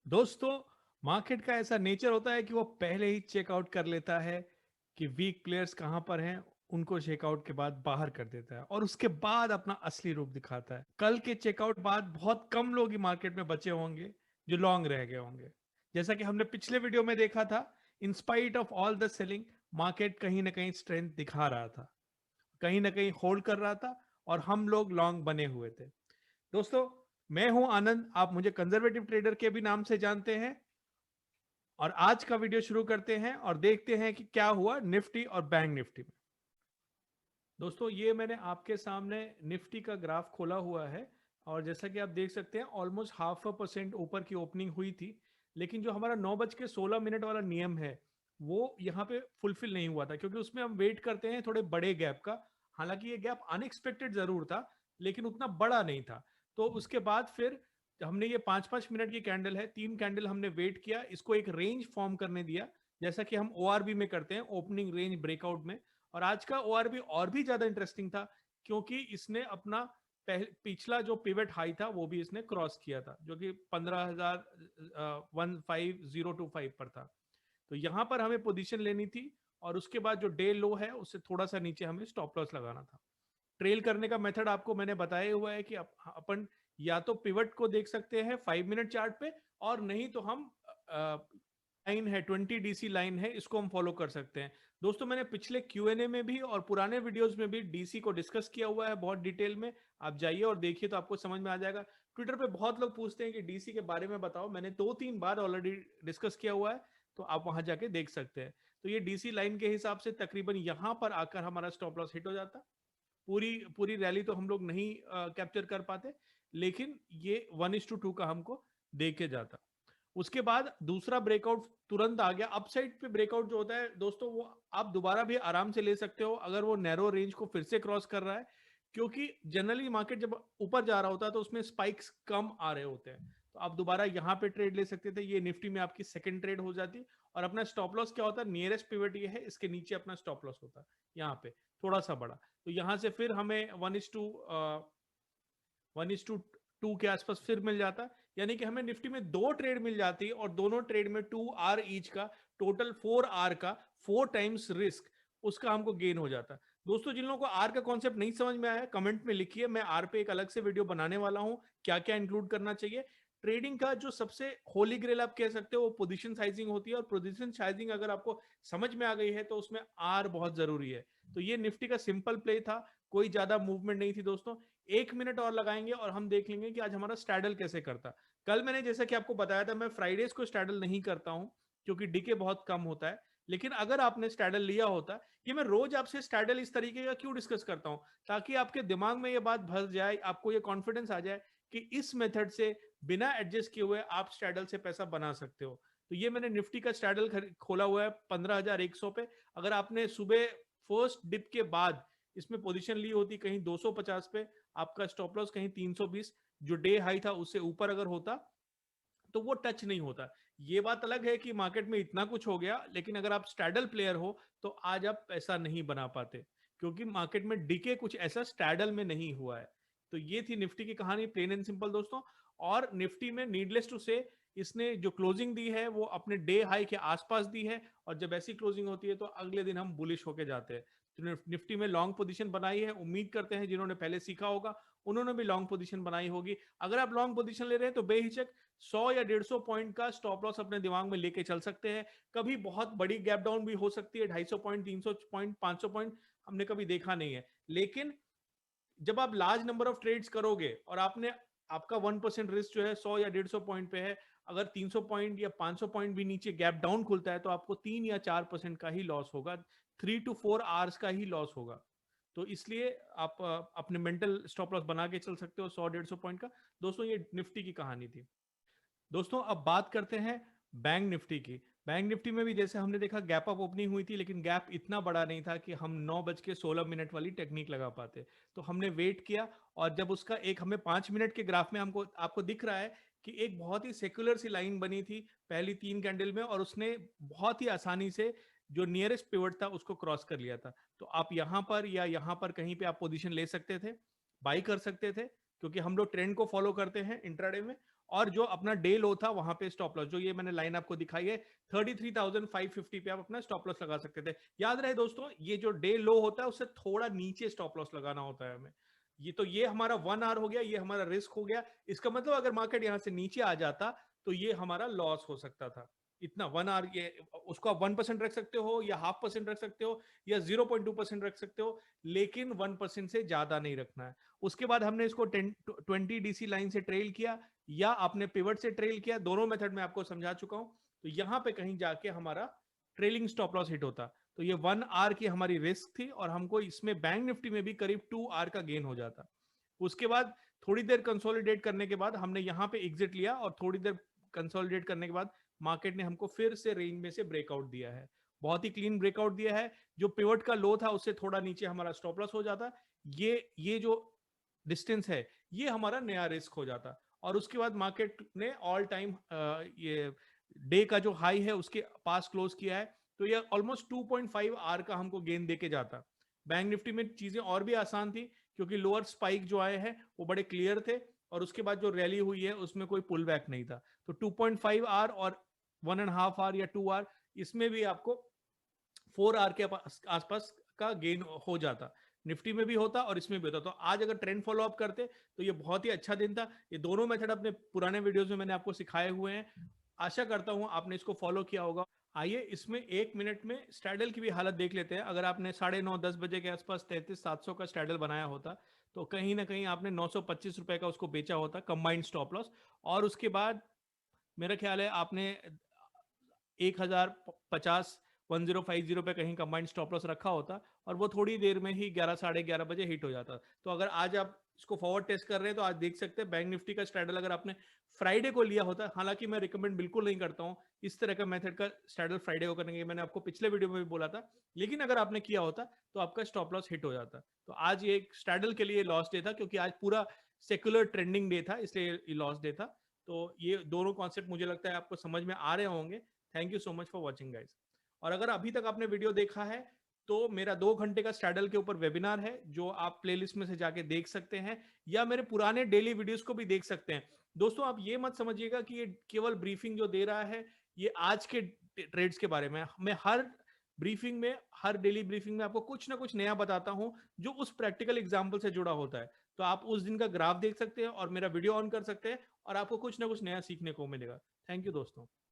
दोस्तों, मार्केट का ऐसा नेचर होता है कि वो पहले ही चेकआउट कर लेता है कि वीक प्लेयर्स कहां पर हैं। उनको चेकआउट के बाद बाहर कर देता है और उसके बाद अपना असली रूप दिखाता है। कल के चेकआउट बाद बहुत कम लोग ही मार्केट में बचे होंगे जो लॉन्ग रह गए होंगे। जैसा कि हमने पिछले वीडियो में देखा था, in spite of all the selling, market कहीं ना कहीं स्ट्रेंथ दिखा रहा था, कहीं ना कहीं होल्ड कर रहा था और हम लोग लॉन्ग बने हुए थे। दोस्तों, मैं हूं आनंद, आप मुझे कंजर्वेटिव ट्रेडर के भी नाम से जानते हैं। और आज का वीडियो शुरू करते हैं और देखते हैं कि क्या हुआ निफ्टी और बैंक निफ्टी में। दोस्तों, ये मैंने आपके सामने निफ्टी का ग्राफ खोला हुआ है और जैसा कि आप देख सकते हैं ऑलमोस्ट 0.5% ऊपर की ओपनिंग हुई थी। लेकिन जो हमारा 9:16 वाला नियम है वो यहाँ पे फुलफिल नहीं हुआ था, क्योंकि उसमें हम वेट करते हैं थोड़े बड़े गैप का। हालांकि ये गैप अनएक्सपेक्टेड जरूर था, लेकिन उतना बड़ा नहीं था। तो उसके बाद फिर हमने ये 5-5 मिनट की कैंडल है, 3 कैंडल हमने वेट किया, इसको एक रेंज फॉर्म करने दिया, जैसा कि हम ओआरबी में करते हैं, ओपनिंग रेंज ब्रेकआउट में। और आज का ओआरबी और भी ज्यादा इंटरेस्टिंग था, क्योंकि इसने अपना पिछला जो पिवट हाई था वो भी इसने क्रॉस किया था, जो कि 15,015,025 पर था। तो यहां पर हमें पोजीशन लेनी थी और उसके बाद जो डे लो है उससे थोड़ा सा नीचे हमें स्टॉप लॉस लगाना था। ट्रेल करने का मेथड आपको मैंने बताया हुआ है कि अपन या तो पिवट को देख सकते हैं 5 मिनट चार्ट पे, और नहीं तो हम लाइन है 20 DC लाइन है, इसको हम फॉलो कर सकते हैं। दोस्तों, मैंने पिछले Q&A में भी और पुराने वीडियोस में भी डीसी को डिस्कस किया हुआ है बहुत डिटेल में। आप जाइए और देखिए तो आपको समझ में आ जाएगा। ट्विटर पे बहुत लोग पूछते हैं कि डीसी के बारे में बताओ, मैंने 2-3 बार ऑलरेडी डिस्कस किया हुआ है, तो आप वहां जाके देख सकते हैं। तो ये डीसी लाइन के हिसाब से तकरीबन यहां पर आकर हमारा स्टॉप लॉस हिट हो जाता। पूरी पूरी रैली तो हम लोग नहीं कैप्चर कर पाते, लेकिन ये 1:2 का हमको दे के जाता। उसके बाद दूसरा ब्रेकआउट तुरंत आ गया। अपसाइड पे ब्रेकआउट जो होता है दोस्तों, वो आप दोबारा भी आराम से ले सकते हो अगर वो नैरो रेंज को फिर से क्रॉस कर रहा है, क्योंकि जनरली मार्केट जब ऊपर जा रहा होता है तो उसमें स्पाइक्स कम आ रहे होते हैं। तो आप दोबारा यहाँ पे ट्रेड ले सकते थे। ये निफ्टी में आपकी सेकंड ट्रेड हो जाती। और अपना स्टॉप लॉस क्या होता है, नियरेस्ट पिवट ये है, इसके नीचे अपना स्टॉप लॉस होता है यहाँ पे थोड़ा सा बड़ा। तो यहाँ से फिर हमें 1:2 के आसपास फिर मिल जाता। यानी कि हमें निफ्टी में 2 ट्रेड मिल जाती और दोनों ट्रेड में 2 आर ईच का, टोटल 4 आर का, 4 टाइम्स रिस्क उसका हमको गेन हो जाता। दोस्तों, जिन लोगों को आर का कॉन्सेप्ट नहीं समझ में आया कमेंट में लिखिए, मैं आर पे एक अलग से वीडियो बनाने वाला हूं, क्या क्या इंक्लूड करना चाहिए। ट्रेडिंग का जो सबसे होली ग्रेल आप कह सकते हो वो पोजीशन साइजिंग होती है, और पोजीशन साइजिंग अगर आपको समझ में आ गई है तो उसमें आर बहुत जरूरी है। तो ये निफ्टी का सिंपल प्ले था, कोई ज्यादा मूवमेंट नहीं थी दोस्तों। 1 मिनट और लगाएंगे और हम देख लेंगे कि आज हमारा स्टैडल कैसे करता। कल मैंने जैसा कि आपको बताया था, मैं फ्राइडेज को स्टैडल नहीं करता हूं क्योंकि डीके बहुत कम होता है। लेकिन अगर आपने स्टैडल लिया होता, ये मैं रोज आपसे स्टैडल इस तरीके का क्यों डिस्कस करता हूं, ताकि आपके दिमाग में ये बात भर जाए, आपको ये कॉन्फिडेंस आ जाए कि इस मेथड से बिना एडजस्ट किए हुए आप स्टैडल से पैसा बना सकते हो। तो ये मैंने निफ्टी का स्टैडल खोला हुआ है 15,100 पे। अगर आपने सुबह फर्स्ट डिप के बाद इसमें पोजीशन ली होती कहीं 250 पे, आपका स्टॉप लॉस कहीं 320 जो डे हाई था उससे ऊपर अगर होता तो वो टच नहीं होता। ये बात अलग है कि मार्केट में इतना कुछ हो गया, लेकिन अगर आप स्टैडल प्लेयर हो तो आज आप पैसा नहीं बना पाते, क्योंकि मार्केट में डीके कुछ ऐसा स्टैडल में नहीं हुआ है। तो ये थी निफ्टी की कहानी, प्लेन एंड सिंपल दोस्तों। और निफ्टी में नीडलेस टू से इसने जो क्लोजिंग दी है वो अपने डे हाई के आसपास दी है, और जब ऐसी क्लोजिंग होती है तो अगले दिन हम बुलिश होके जाते हैं। तो निफ्टी में लॉन्ग पोजीशन बनाई है, उम्मीद करते हैं जिन्होंने पहले सीखा होगा उन्होंने भी लॉन्ग पोजीशन बनाई होगी। अगर आप लॉन्ग पोजीशन ले रहे हैं तो बेहिचक 100 या 150 पॉइंट का स्टॉप लॉस अपने दिमाग में लेके चल सकते हैं। कभी बहुत बड़ी गैप डाउन भी हो सकती है, 250 पॉइंट, 300 पॉइंट, 500 पॉइंट हमने कभी देखा नहीं है। लेकिन जब आप लार्ज नंबर ऑफ ट्रेड्स करोगे और आपने आपका 1% रिस्क जो है 100 या 150 पॉइंट पे है, अगर 300 पॉइंट या 500 पॉइंट भी नीचे गैप डाउन खुलता है तो आपको 3 या 4% का ही लॉस होगा, 3 to 4 आवर्स का ही लॉस होगा। तो इसलिए आप अपने मेंटल स्टॉप लॉस बना के चल सकते हो 100-150 पॉइंट का। दोस्तों, ये निफ्टी की कहानी थी। दोस्तों, अब बात करते हैं बैंक निफ्टी की। बैंक निफ्टी में भी जैसे हमने देखा गैप अप ओपनिंग हुई थी, लेकिन गैप इतना बड़ा नहीं था कि हम 9:16 वाली टेक्निक लगा पाते। तो हमने वेट किया, और जब उसका एक हमें 5 मिनट के ग्राफ में हमको आपको दिख रहा है कि एक बहुत ही सेक्युलर सी लाइन बनी थी पहली 3 कैंडल में, और उसने बहुत ही आसानी से जो नियरेस्ट पिवट था उसको क्रॉस कर लिया था। तो आप यहां पर या यहां पर कहीं पे आप पोजीशन ले सकते थे, बाई कर सकते थे, क्योंकि हम लोग ट्रेंड को फॉलो करते हैं इंट्राडे में। और जो अपना डे लो था वहां पे स्टॉप लॉस, जो ये मैंने लाइन आपको दिखाई है 33,550 पे आप अपना स्टॉप लॉस लगा सकते थे। याद रहे दोस्तों, ये जो डे लो होता है उससे थोड़ा नीचे स्टॉप लॉस लगाना होता है हमें। ये हमारा 1 आवर हो गया, ये हमारा रिस्क हो गया। इसका मतलब अगर मार्केट यहां से नीचे आ जाता तो ये हमारा लॉस हो सकता था। इतना 1 आवर, ये उसको आप 1% रख सकते हो या 0.5% रख सकते हो या 0.2% रख सकते हो, लेकिन 1% से ज्यादा नहीं रखना है। उसके बाद हमने इसको 20 डीसी लाइन से ट्रेल किया या आपने पिवट से ट्रेल किया, दोनों मेथड में आपको समझा चुका हूं। तो यहां पे कहीं जाके हमारा ट्रेलिंग स्टॉप लॉस हिट होता, तो ये 1 आवर की हमारी रिस्क थी और हमको इसमें बैंक निफ्टी में भी करीब 2 आवर का गेन हो जाता। उसके बाद थोड़ी देर कंसोलिडेट करने के बाद हमने यहाँ पे एग्जिट लिया और थोड़ी देर कंसोलिडेट करने के बाद मार्केट ने हमको फिर से रेंज में से ब्रेकआउट दिया है, बहुत ही क्लीन ब्रेकआउट दिया है। जो पिवट का लो था उससे थोड़ा नीचे हमारा स्टॉप लॉस हो जाता, ये जो डिस्टेंस है ये हमारा नया रिस्क हो जाता। और उसके बाद मार्केट ने ऑल टाइम ये डे का जो हाई है उसके पास क्लोज किया है, तो ये ऑलमोस्ट 2.5 आर का हमको गेन देके जाता। बैंक निफ्टी में चीजें और भी आसान थी क्योंकि लोअर स्पाइक जो आए हैं वो बड़े क्लियर थे और उसके बाद जो रैली हुई है उसमें कोई पुल बैक नहीं था। तो 2.5 आर और 1.5 आर या 2 आर, इसमें भी आपको 4 आर के आसपास का गेन हो जाता। निफ्टी में भी होता और इसमें भी होता। तो आज अगर ट्रेंड फॉलो अप करते तो ये बहुत ही अच्छा दिन था। ये दोनों मेथड अपने पुराने वीडियोस में मैंने आपको सिखाए हुए हैं, आशा करता हूं आपने इसको फॉलो किया होगा। आइए इसमें 1 मिनट में स्ट्रैडल की भी हालत देख लेते हैं। अगर आपने 9:30-10 बजे के आसपास 33,700 का स्ट्रैडल बनाया होता तो कहीं ना कहीं आपने 925 रुपए का उसको बेचा होता कंबाइंड स्टॉप लॉस, और उसके बाद मेरा ख्याल है आपने 1050 1050 पे कहीं कंबाइंड स्टॉप लॉस रखा होता और वो थोड़ी देर में ही 11 साढ़े 11 बजे हिट हो जाता। तो अगर आज आप इसको फॉरवर्ड टेस्ट कर रहे हैं तो आज देख सकते हैं बैंक निफ्टी का स्ट्रैडल अगर आपने फ्राइडे को लिया होता, हालांकि मैं रिकमेंड बिल्कुल नहीं करता हूं इस तरह का मेथड का स्ट्रैडल फ्राइडे को करने के, मैंने आपको पिछले वीडियो में भी बोला था, लेकिन अगर आपने किया होता तो आपका स्टॉप लॉस हिट हो जाता। तो आज ये एक स्ट्रैडल के लिए लॉस डे था क्योंकि आज पूरा सेक्युलर ट्रेंडिंग डे था, इसलिए लॉस डे था। तो ये दोनों कॉन्सेप्ट मुझे लगता है आपको समझ में आ रहे होंगे। Thank you so much for watching guys. और अगर अभी तक आपने वीडियो देखा है तो मेरा 2 घंटे का स्ट्रैडल के ऊपर वेबिनार है जो आप प्लेलिस्ट में से जाके देख सकते हैं या मेरे पुराने डेली वीडियोस को भी देख सकते हैं। दोस्तों आप ये मत समझिएगा कि ये केवल ब्रीफिंग जो दे रहा है ये आज के ट्रेड्स के बारे में। मैं हर ब्रीफिंग में, हर डेली ब्रीफिंग में आपको कुछ ना कुछ नया बताता हूं जो उस प्रैक्टिकल एग्जाम्पल से जुड़ा होता है। तो आप उस दिन का ग्राफ देख सकते हैं और मेरा वीडियो ऑन कर सकते हैं और आपको कुछ ना कुछ नया सीखने को मिलेगा। थैंक यू दोस्तों।